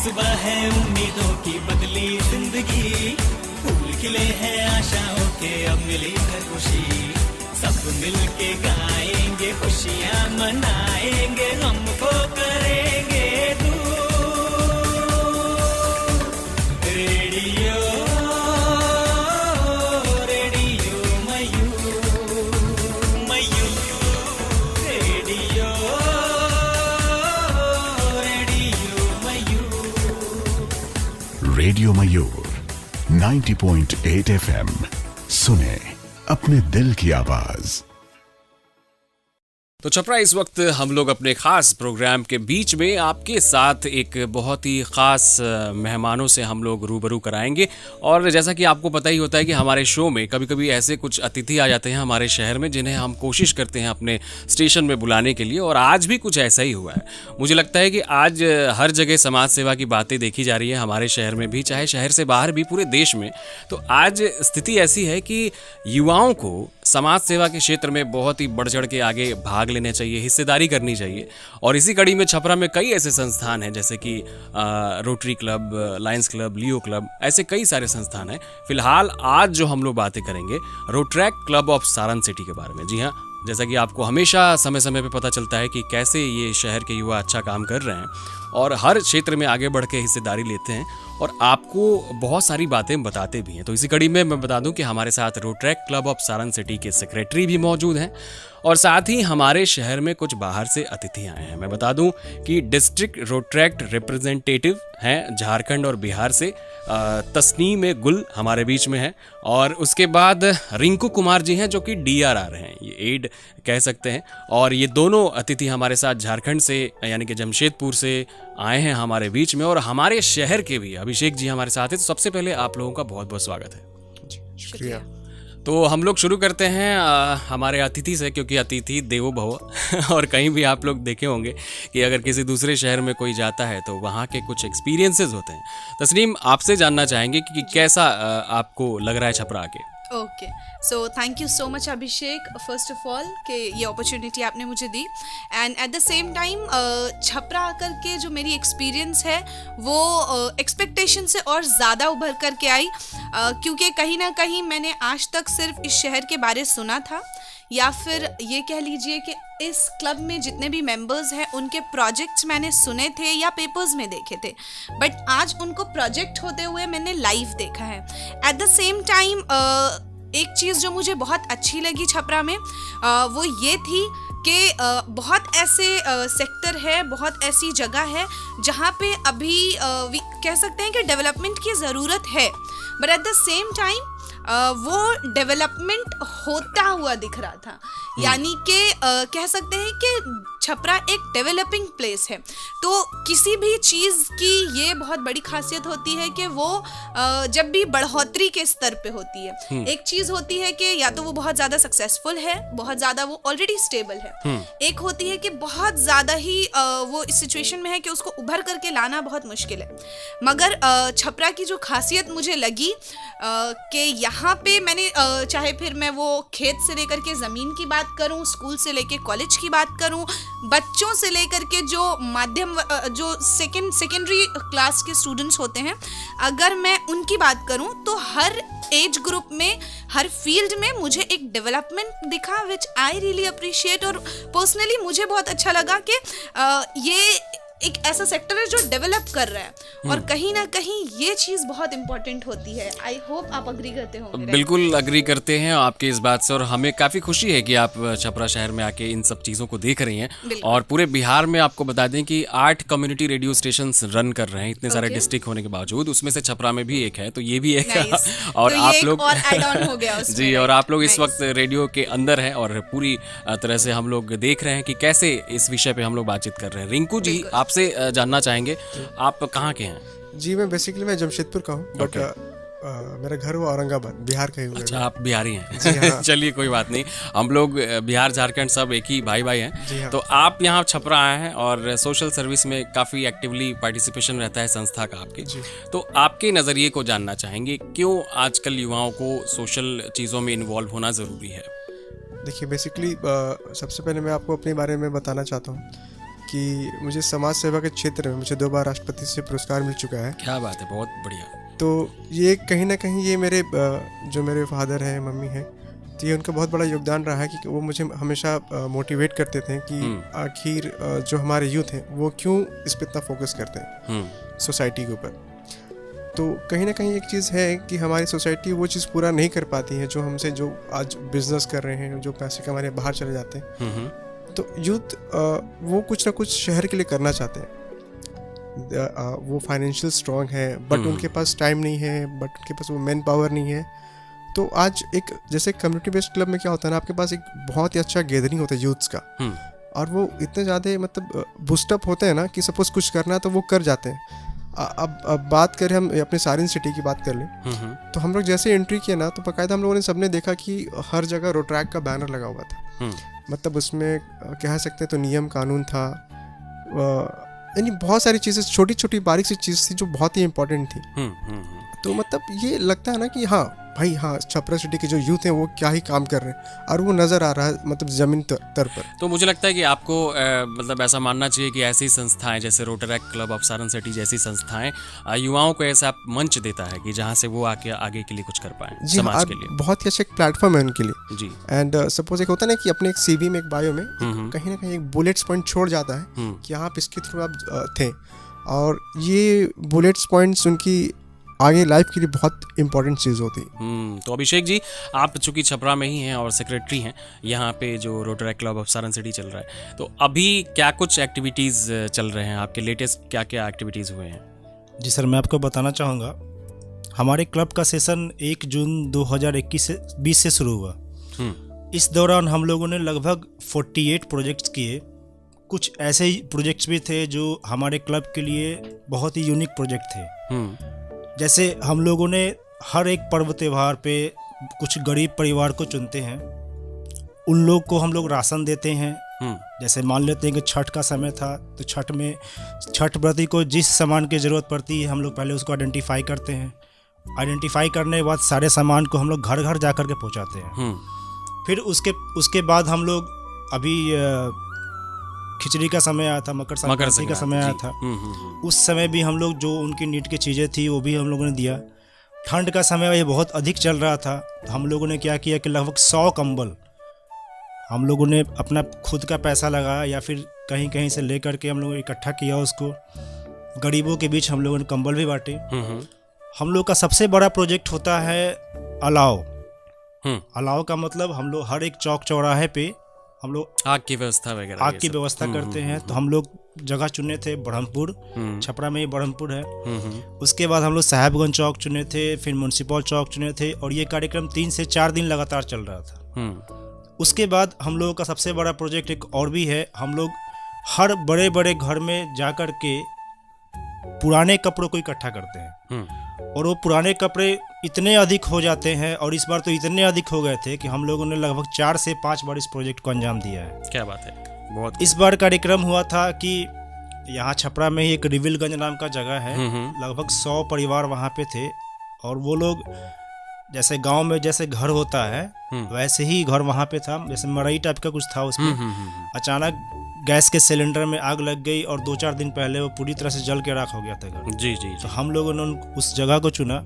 सुबह है उम्मीदों की बदली जिंदगी, फूल खिले हैं आशाओं के अब मिली हर खुशी, सब मिल के गाएंगे खुशियाँ मनाएंगे, हमको करेंगे रेडियो रेडियो मयूर रेडियो रेडियो मयूर 90.8 FM। सुने अपने दिल की आवाज। तो छपरा, इस वक्त हम लोग अपने खास प्रोग्राम के बीच में आपके साथ एक बहुत ही खास मेहमानों से हम लोग रूबरू कराएंगे। और जैसा कि आपको पता ही होता है कि हमारे शो में कभी कभी ऐसे कुछ अतिथि आ जाते हैं हमारे शहर में जिन्हें हम कोशिश करते हैं अपने स्टेशन में बुलाने के लिए, और आज भी कुछ ऐसा ही हुआ है। मुझे लगता है कि आज हर जगह समाज सेवा की बातें देखी जा रही है, हमारे शहर में भी, चाहे शहर से बाहर भी, पूरे देश में। तो आज स्थिति ऐसी है कि युवाओं को समाज सेवा के क्षेत्र में बहुत ही बढ़ चढ़ के आगे भाग लेना चाहिए, हिस्सेदारी करनी चाहिए। और इसी कड़ी में छपरा में कई ऐसे संस्थान हैं जैसे कि रोटरी क्लब, लायंस क्लब, लियो क्लब, ऐसे कई सारे संस्थान हैं। फिलहाल आज जो हम लोग बातें करेंगे Rotaract club of Saran city के बारे में। जी हाँ, जैसा कि आपको हमेशा समय समय पे पता चलता है कि कैसे ये शहर के युवा अच्छा काम कर रहे हैं और हर क्षेत्र में आगे बढ़ के हिस्सेदारी लेते हैं और आपको बहुत सारी बातें बताते भी हैं। तो इसी कड़ी में मैं बता दूं कि हमारे साथ Rotaract club of Saran city के सेक्रेटरी भी मौजूद हैं और साथ ही हमारे शहर में कुछ बाहर से अतिथि आए हैं। मैं बता दूं कि डिस्ट्रिक्ट रोट्रैक्ट रिप्रेजेंटेटिव हैं झारखंड और बिहार से, तस्नीम गुल हमारे बीच में है, और उसके बाद रिंकू कुमार जी हैं जो कि DRR हैं, ये एड कह सकते हैं। और ये दोनों अतिथि हमारे साथ झारखंड से यानी कि जमशेदपुर से आए हैं हमारे बीच में, और हमारे शहर के भी अभिषेक जी हमारे साथ हैं। तो सबसे पहले आप लोगों का बहुत बहुत स्वागत है। शुक्रिया। तो हम लोग शुरू करते हैं हमारे अतिथि से, क्योंकि अतिथि देवो भव और कहीं भी आप लोग देखे होंगे कि अगर किसी दूसरे शहर में कोई जाता है तो वहाँ के कुछ एक्सपीरियंसेस होते हैं। तस्नीम, आपसे जानना चाहेंगे कि कैसा आपको लग रहा है छपरा आके? Okay, so thank you so much Abhishek, first of all कि ये अपॉर्चुनिटी आपने मुझे दी, and at the same time Chhapra आकर के जो मेरी एक्सपीरियंस है वो एक्सपेक्टेशन से और ज़्यादा उभर कर के आई, क्योंकि कहीं ना कहीं मैंने आज तक सिर्फ इस शहर के बारे सुना था, या फिर ये कह लीजिए कि इस क्लब में जितने भी मेंबर्स हैं उनके प्रोजेक्ट्स मैंने सुने थे या पेपर्स में देखे थे, बट आज उनको प्रोजेक्ट होते हुए मैंने लाइव देखा है। एट द सेम टाइम एक चीज़ जो मुझे बहुत अच्छी लगी छपरा में वो ये थी कि बहुत ऐसे सेक्टर है, बहुत ऐसी जगह है जहाँ पे अभी कह सकते हैं कि डेवलपमेंट की ज़रूरत है, but at the same time वो डेवलपमेंट होता हुआ दिख रहा था। यानी कि कह सकते हैं कि छपरा एक डेवलपिंग प्लेस है। तो किसी भी चीज़ की ये बहुत बड़ी खासियत होती है कि वो जब भी बढ़ोतरी के स्तर पे होती है, एक चीज़ होती है कि या तो वो बहुत ज़्यादा सक्सेसफुल है, बहुत ज़्यादा वो ऑलरेडी स्टेबल है, एक होती है कि बहुत ज़्यादा ही वो इस सिचुएशन में है कि उसको उभर करके लाना बहुत मुश्किल है। मगर छपरा की जो खासियत मुझे लगी कि यहाँ पे मैंने चाहे फिर मैं वो खेत से लेकर के ज़मीन की बात करूँ, स्कूल से लेके कॉलेज की बात करूँ, बच्चों से लेकर के जो माध्यम जो सेकेंडरी क्लास के स्टूडेंट्स होते हैं, अगर मैं उनकी बात करूं तो हर एज ग्रुप में, हर फील्ड में मुझे एक डेवलपमेंट दिखा, विच आई रियली अप्रिशिएट। और पर्सनली मुझे बहुत अच्छा लगा कि ये एक ऐसा सेक्टर है जो डेवलप कर रहा है और कहीं ना कहीं ये चीज़ बहुत इंपॉर्टेंट होती है। आई होप आप अग्री करते हो। बिल्कुल अग्री करते हैं आपके इस बात से, और हमें काफ़ी खुशी है कि आप छपरा शहर में आके इन सब चीज़ों को देख रही हैं। और पूरे बिहार में आपको बता दें कि 8 कम्युनिटी रेडियो स्टेशन रन कर रहे हैं, इतने सारे डिस्ट्रिक्ट होने के बावजूद, उसमें से छपरा में भी एक है, तो ये भी एक और तो आप लोग और ऐड ऑन हो गया जी, और आप लोग इस वक्त रेडियो के अंदर हैं और पूरी तरह से हम लोग देख रहे हैं कि कैसे इस विषय पे हम लोग बातचीत कर रहे हैं। रिंकू जी, आपसे जानना चाहेंगे आप कहाँ के हैं? जी, मैं जमशेदपुर का हूँ, बट मेरा घर वो औरंगाबाद, बिहार का ही हूँ। अच्छा, आप बिहारी हैं? जी हाँ। चलिए कोई बात नहीं, हम लोग बिहार झारखंड सब एक ही भाई भाई हैं। हाँ। तो आप यहाँ छपरा आए हैं और सोशल सर्विस में काफ़ी एक्टिवली पार्टिसिपेशन रहता है संस्था का आपके, तो आपके नज़रिए को जानना चाहेंगे, क्यों आजकल युवाओं को सोशल चीज़ों में इन्वॉल्व होना ज़रूरी है? देखिए, बेसिकली सबसे पहले मैं आपको अपने बारे में बताना चाहता हूँ कि मुझे समाज सेवा के क्षेत्र में मुझे 2 बार राष्ट्रपति से पुरस्कार मिल चुका है। क्या बात है, बहुत बढ़िया। तो ये कहीं ना कहीं ये मेरे जो मेरे फादर हैं, मम्मी हैं, तो ये उनका बहुत बड़ा योगदान रहा है कि वो मुझे हमेशा मोटिवेट करते थे कि आखिर जो हमारे यूथ हैं वो क्यों इस पर इतना फोकस करते हैं सोसाइटी के ऊपर। तो कहीं ना कहीं एक चीज़ है कि हमारी सोसाइटी वो चीज़ पूरा नहीं कर पाती है जो हमसे, जो आज बिजनेस कर रहे हैं, जो पैसे कमाने बाहर चले जाते हैं। तो यूथ वो कुछ ना कुछ शहर के लिए करना चाहते हैं। वो फाइनेंशियल स्ट्रांग है बट उनके पास टाइम नहीं है, बट उनके पास वो मैन पावर नहीं है। तो आज एक जैसे कम्युनिटी बेस्ड क्लब में क्या होता है ना, आपके पास एक बहुत ही अच्छा गैदरिंग होता है यूथ्स का, और वो इतने ज़्यादा मतलब बूस्टअप होते हैं ना कि सपोज कुछ करना है तो वो कर जाते हैं। अब बात करें हम अपने सारिन सिटी की बात कर लें, तो हम लोग जैसे एंट्री किया ना तो बाकायदा हम लोगों ने सबने देखा कि हर जगह रोट्रैक का बैनर लगा हुआ था। मतलब उसमें कह सकते हैं तो नियम कानून था, यानी बहुत सारी चीज़ें, छोटी छोटी बारीक सी चीज़ थी जो बहुत ही इंपॉर्टेंट थी। तो मतलब ये लगता है ना कि हाँ भाई, हाँ छपरा सिटी के जो यूथ हैं वो क्या ही काम कर रहे हैं, और वो नज़र आ रहा है मतलब ज़मीन तर पर। तो मुझे लगता है कि आपको मतलब ऐसा मानना चाहिए कि ऐसी संस्थाएं जैसे Rotaract club of Saran city जैसी संस्थाएं युवाओं को ऐसा मंच देता है कि जहां से वो आके आगे के लिए कुछ कर पाएं समाज के लिए। बहुत ही अच्छा एक प्लेटफॉर्म है उनके लिए जी। एंड सपोज एक होता है ना कि अपने एक CV में, एक बायो में कहीं ना कहीं एक बुलेट्स पॉइंट छोड़ जाता है कि आप इसके थ्रू आप थे, और ये बुलेट्स पॉइंट्स उनकी आगे लाइफ के लिए बहुत इंपॉर्टेंट चीज़ होती है। तो अभिषेक जी, आप चूंकि छपरा में ही हैं और सेक्रेटरी हैं यहाँ पे जो Rotaract club of Saran city चल रहा है, तो अभी क्या कुछ एक्टिविटीज़ चल रहे हैं आपके? लेटेस्ट क्या क्या एक्टिविटीज़ हुए हैं? जी सर, मैं आपको बताना चाहूँगा, हमारे क्लब का सेशन 1 जून 2021 से शुरू हुआ। इस दौरान हम लोगों ने लगभग 48 प्रोजेक्ट्स किए। कुछ ऐसे प्रोजेक्ट्स भी थे जो हमारे क्लब के लिए बहुत ही यूनिक प्रोजेक्ट थे। जैसे हम लोगों ने हर एक पर्व त्यौहार पे कुछ गरीब परिवार को चुनते हैं, उन लोग को हम लोग राशन देते हैं। जैसे मान लेते हैं कि छठ का समय था, तो छठ में छठ व्रती को जिस सामान की ज़रूरत पड़ती है हम लोग पहले उसको आइडेंटिफाई करते हैं। आइडेंटिफाई करने के बाद सारे सामान को हम लोग घर घर जा कर के पहुँचाते हैं। फिर उसके बाद हम लोग, अभी खिचड़ी का समय आया था, मकर संक्रांति का समय आया था, उस समय भी हम लोग जो उनकी नीड की चीज़ें थी वो भी हम लोगों ने दिया। ठंड का समय ये बहुत अधिक चल रहा था, तो हम लोगों ने क्या किया कि लगभग 100 कंबल हम लोगों ने अपना खुद का पैसा लगाया या फिर कहीं कहीं से ले करके हम लोगों ने इकट्ठा किया, उसको गरीबों के बीच हम लोगों ने कंबल भी बांटे। हम लोग का सबसे बड़ा प्रोजेक्ट होता है अलाव। अलाव का मतलब हम लोग हर एक चौक चौराहे पे हम लोग आग की व्यवस्था करते हैं। तो हम लोग जगह चुने थे ब्रह्मपुर, छपरा में ही ब्रह्मपुर है। उसके बाद हम लोग साहेबगंज चौक चुने थे, फिर म्युनिसिपल चौक चुने थे, और ये कार्यक्रम 3 से 4 दिन लगातार चल रहा था। उसके बाद हम लोगों का सबसे बड़ा प्रोजेक्ट एक और भी है। हम लोग हर बड़े बड़े घर में जा कर के पुराने कपड़ों को इकट्ठा करते हैं, और वो पुराने कपड़े इतने अधिक हो जाते हैं, और इस बार तो इतने अधिक हो गए थे कि हम लोगों ने लगभग 4 से 5 बार इस प्रोजेक्ट को अंजाम दिया है। क्या बात है, बहुत। इस बार कार्यक्रम हुआ था कि यहाँ छपरा में ही एक रिविलगंज नाम का जगह है, लगभग 100 परिवार वहाँ पे थे, और वो लोग जैसे गांव में जैसे घर होता है वैसे ही घर वहाँ पे था, जैसे मड़ई टाइप का कुछ था। उसमें अचानक गैस के सिलेंडर में आग लग गई, और 2-4 दिन पहले वो पूरी तरह से जल के राख हो गया था घर। जी। तो हम लोगों ने उस जगह को चुना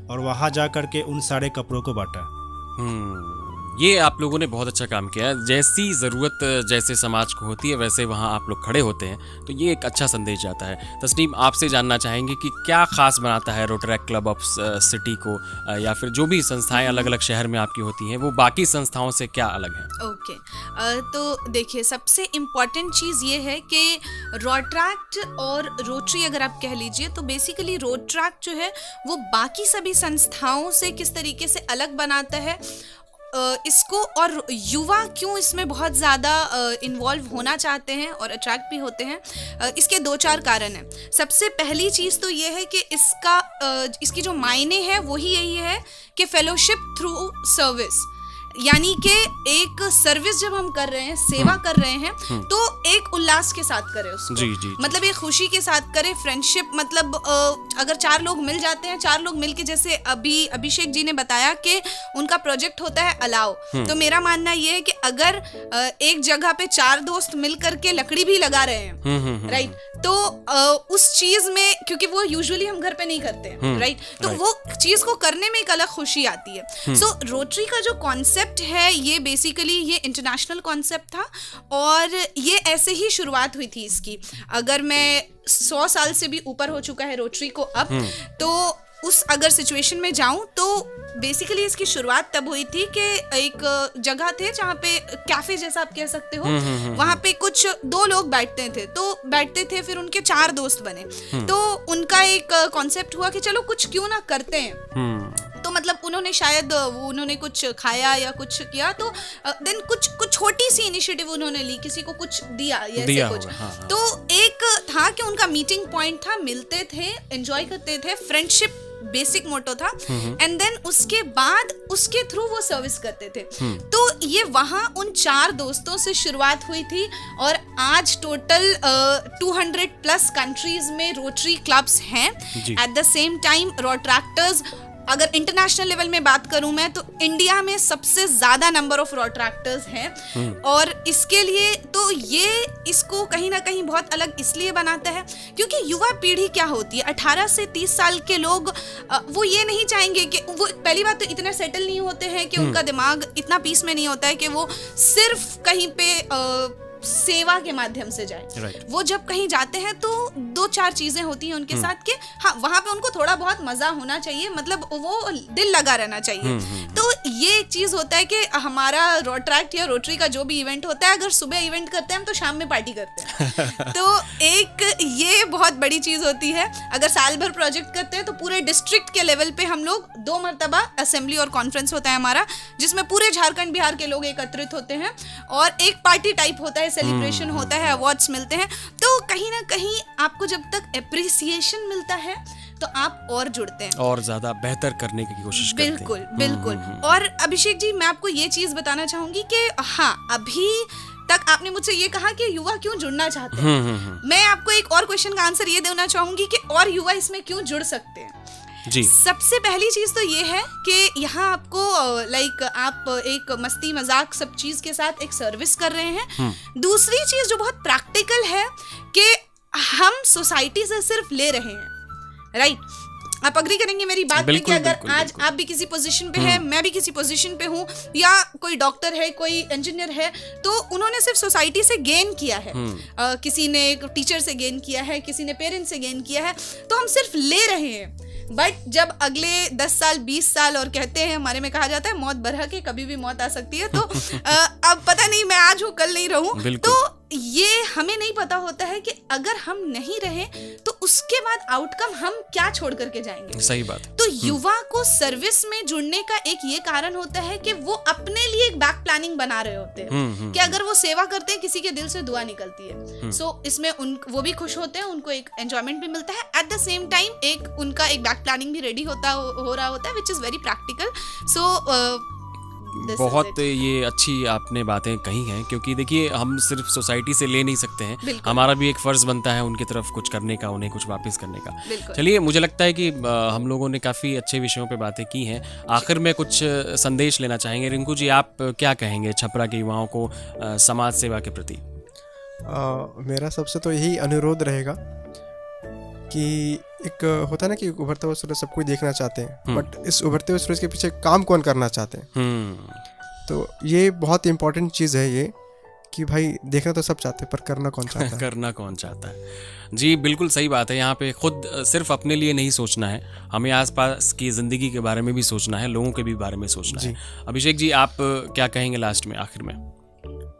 और वहाँ जा कर के उन सारे कपड़ों को बांटा। ये आप लोगों ने बहुत अच्छा काम किया है। जैसी ज़रूरत जैसे समाज को होती है वैसे वहाँ आप लोग खड़े होते हैं, तो ये एक अच्छा संदेश जाता है। तस्नीम, आपसे जानना चाहेंगे कि क्या खास बनाता है रोटरैक्ट क्लब ऑफ सिटी को, या फिर जो भी संस्थाएं अलग अलग शहर में आपकी होती हैं वो बाकी संस्थाओं से क्या अलग है? ओके, तो देखिए, सबसे इम्पॉर्टेंट चीज़ ये है कि रोटरैक्ट और रोटरी अगर आप कह लीजिए, तो बेसिकली रोटरैक्ट जो है वो बाकी सभी संस्थाओं से किस तरीके से अलग बनाता है इसको, और युवा क्यों इसमें बहुत ज़्यादा इन्वॉल्व होना चाहते हैं और अट्रैक्ट भी होते हैं, इसके 2-4 कारण हैं। सबसे पहली चीज़ तो ये है कि इसकी जो मायने है वही यही है कि फेलोशिप थ्रू सर्विस। यानी कि एक सर्विस जब हम कर रहे हैं, सेवा कर रहे हैं, तो एक उल्लास के साथ करें उसको। जी, जी। मतलब एक खुशी के साथ करें, फ्रेंडशिप, मतलब अगर 4 लोग मिल जाते हैं, 4 लोग मिलके, जैसे अभी अभिषेक जी ने बताया कि उनका प्रोजेक्ट होता है अलाव, तो मेरा मानना ये है कि अगर एक जगह पे 4 दोस्त मिल करके लकड़ी भी लगा रहे हैं, राइट, तो उस चीज में, क्योंकि वो यूजुअली हम घर पे नहीं करते हैं, राइट, तो वो चीज को करने में एक अलग खुशी आती है। सो रोटरी का जो कॉन्सेप्ट है, ये बेसिकली ये इंटरनेशनल कॉन्सेप्ट था और ये ऐसे ही शुरुआत हुई थी इसकी। अगर मैं 100 साल से भी ऊपर हो चुका है रोटरी को अब, तो उस अगर सिचुएशन में जाऊं तो बेसिकली इसकी शुरुआत तब हुई थी कि एक जगह थे जहाँ पे कैफे जैसा आप कह सकते हो, वहाँ पे कुछ 2 लोग बैठते थे, फिर उनके 4 दोस्त बने, तो उनका एक कॉन्सेप्ट हुआ कि चलो कुछ क्यों ना करते हैं। तो मतलब उन्होंने कुछ खाया या कुछ किया, तो देन कुछ छोटी सी इनिशिएटिव उन्होंने ली, किसी को कुछ दिया ऐसे कुछ। हाँ। तो एक था कि उनका मीटिंग पॉइंट था, मिलते थे, एंजॉय करते थे, फ्रेंडशिप बेसिक मोटो था, एंड देन उसके बाद उसके थ्रू वो सर्विस करते थे। तो ये वहां उन 4 दोस्तों से शुरुआत हुई थी और आज टोटल 200+ कंट्रीज में रोटरी क्लब्स हैं। Eight the same time Rotaractors, अगर इंटरनेशनल लेवल में बात करूं मैं, तो इंडिया में सबसे ज्यादा नंबर ऑफ रोट्रैक्टर्स हैं, और इसके लिए तो ये इसको कहीं ना कहीं बहुत अलग इसलिए बनाता है क्योंकि युवा पीढ़ी क्या होती है, 18 से 30 साल के लोग, वो ये नहीं चाहेंगे कि वो, पहली बात तो इतने सेटल नहीं होते हैं कि उनका दिमाग इतना पीस में नहीं होता है कि वो सिर्फ कहीं पे सेवा के माध्यम से जाए। right. वो जब कहीं जाते हैं तो 2-4 चीजें होती हैं उनके साथ कि हाँ, वहां पे उनको थोड़ा बहुत मजा होना चाहिए, मतलब वो दिल लगा रहना चाहिए। तो ये एक चीज होता है कि हमारा रोट्रैक्ट या रोटरी का जो भी इवेंट होता है, अगर सुबह इवेंट करते हैं हम तो शाम में पार्टी करते हैं। तो एक ये बहुत बड़ी चीज होती है। अगर साल भर प्रोजेक्ट करते हैं तो पूरे डिस्ट्रिक्ट के लेवल पे हम लोग 2 मरतबा असेंबली और कॉन्फ्रेंस होता है हमारा, जिसमें पूरे झारखंड बिहार के लोग एकत्रित होते हैं और एक पार्टी टाइप होता है, सेलिब्रेशन होता है, अवार्ड्स मिलते हैं। तो कहीं ना कहीं आपको जब तक एप्रिसिएशन मिलता है तो आप और जुड़ते हैं और ज्यादा बेहतर करने की कोशिश करते हैं। बिल्कुल। और अभिषेक जी, मैं आपको ये चीज बताना चाहूंगी कि हाँ, अभी तक आपने मुझसे ये कहा कि युवा क्यों जुड़ना चाहते हैं। मैं आपको एक और क्वेश्चन का आंसर ये देना चाहूंगी कि और युवा इसमें क्यों जुड़ सकते हैं। जी। सबसे पहली चीज तो ये है कि यहाँ आपको आप एक मस्ती मजाक सब चीज के साथ एक सर्विस कर रहे हैं। दूसरी चीज जो बहुत प्रैक्टिकल है कि हम सोसाइटी से सिर्फ ले रहे हैं, राइट। आप अग्री करेंगे मेरी बात पे कि अगर आज आप भी किसी पोजीशन पे है, मैं भी किसी पोजीशन पे हूँ, या कोई डॉक्टर है, कोई इंजीनियर है, तो उन्होंने सिर्फ सोसाइटी से गेन किया है। किसी ने टीचर से गेन किया है, किसी ने पेरेंट्स से गेन किया है, तो हम सिर्फ ले रहे हैं। बट जब अगले 10 साल 20 साल, और कहते हैं हमारे में कहा जाता है मौत बरहक है, कभी भी मौत आ सकती है, तो अब पता नहीं मैं आज हूँ कल नहीं रहूं, तो ये हमें नहीं पता होता है कि अगर हम नहीं रहे तो उसके बाद आउटकम हम क्या छोड़ करके जाएंगे। सही बात। तो युवा को सर्विस में जुड़ने का एक ये कारण होता है कि वो अपने लिए एक बैक प्लानिंग बना रहे होते हैं कि अगर वो सेवा करते हैं, किसी के दिल से दुआ निकलती है। सो इसमें वो भी खुश होते हैं, उनको एक एंजॉयमेंट भी मिलता है, एट द सेम टाइम उनका एक बैक प्लानिंग भी रेडी हो रहा होता है, विच इज वेरी प्रैक्टिकल। सो बहुत ये अच्छी आपने बातें कही हैं, क्योंकि देखिए हम सिर्फ सोसाइटी से ले नहीं सकते हैं, हमारा भी एक फर्ज बनता है उनकी तरफ कुछ करने का, उन्हें कुछ वापस करने का। चलिए, मुझे लगता है कि हम लोगों ने काफ़ी अच्छे विषयों पे बातें की हैं। आखिर में कुछ संदेश लेना चाहेंगे। रिंकू जी, आप क्या कहेंगे छपरा के युवाओं को समाज सेवा के प्रति? मेरा सबसे तो यही अनुरोध रहेगा कि एक होता है ना कि उभरते हुए सूरज सबको देखना चाहते हैं, बट इस उभरते हुए सूरज के पीछे काम कौन करना चाहते हैं। तो ये बहुत इंपॉर्टेंट चीज़ है ये, कि भाई देखना तो सब चाहते हैं पर करना कौन चाहता है। करना कौन चाहता है। जी बिल्कुल सही बात है। यहाँ पे खुद सिर्फ अपने लिए नहीं सोचना है, हमें आसपास की ज़िंदगी के बारे में भी सोचना है, लोगों के भी बारे में सोचना है। अभिषेक जी, आप क्या कहेंगे लास्ट में, आखिर में?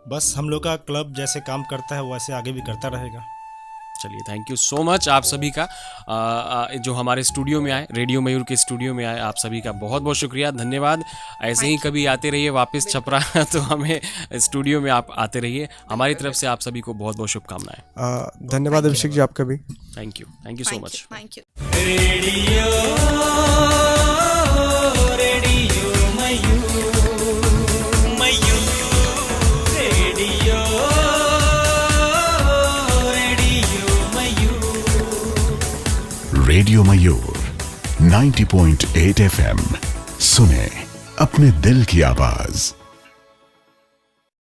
बस हम लोग का क्लब जैसे काम करता है वैसे आगे भी करता रहेगा। चलिए, थैंक यू सो मच आप सभी का, जो हमारे स्टूडियो में आए, रेडियो मयूर के स्टूडियो में आए, आप सभी का बहुत बहुत शुक्रिया, धन्यवाद। ऐसे ही कभी आते रहिए वापस छपरा तो हमें स्टूडियो में आप आते रहिए। हमारी तरफ से आप सभी को बहुत बहुत शुभकामनाएं। धन्यवाद अभिषेक जी, आपका भी thank you so much. Thank you. Radio Mayur. Radio Mayur 90.8 FM, सुने अपने दिल की आवाज।